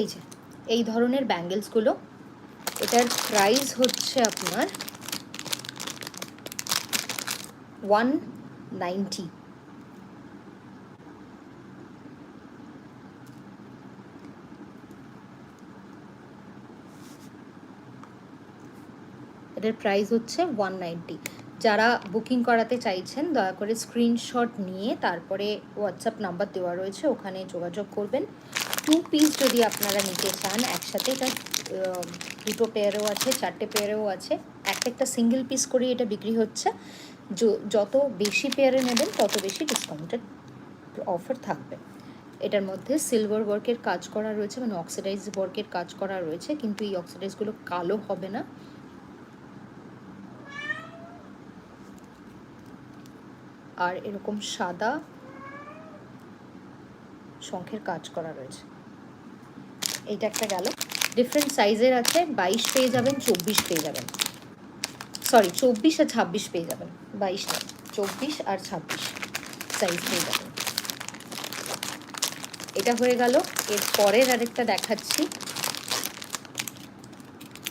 এই যে এই ধরনের ব্যাঙ্গেলসগুলো, এটার প্রাইস হচ্ছে আপনার 190। এটার প্রাইস হচ্ছে 190। যারা বুকিং করাতে চাইছেন দয়া করে স্ক্রিনশট নিয়ে তারপরে হোয়াটসঅ্যাপ নাম্বার দেওয়া রয়েছে, ওখানে যোগাযোগ করবেন। 2 পিস যদি আপনারা নিতে চান একসাথে, এটা 2 পেয়ারেও আছে, 4 পেয়ারেও আছে, একটা সিঙ্গেল পিস করে এটা বিক্রি হচ্ছে। যত বেশি পেয়ারে নেবেন তত বেশি ডিসকাউন্টেড অফার থাকবে। এটার মধ্যে সিলভার ওয়ার্কের কাজ করা রয়েছে, মানে অক্সিডাইজ ওয়ার্কের কাজ করা রয়েছে, কিন্তু এই অক্সিডাইজগুলো কালো হবে না। আর এরকম সাদা শঙ্খের কাজ করা রয়েছে। এইটা একটা গেল। ডিফারেন্ট সাইজের আছে, 22 পেয়ে যাবেন, 24 পেয়ে যাবেন, সরি 24 আর 26 পেয়ে যাবেন, 22 না, 24 আর 26 সাইজ পেয়ে যাবেন। এটা হয়ে গেল। এর পরের আরেকটা দেখাচ্ছি,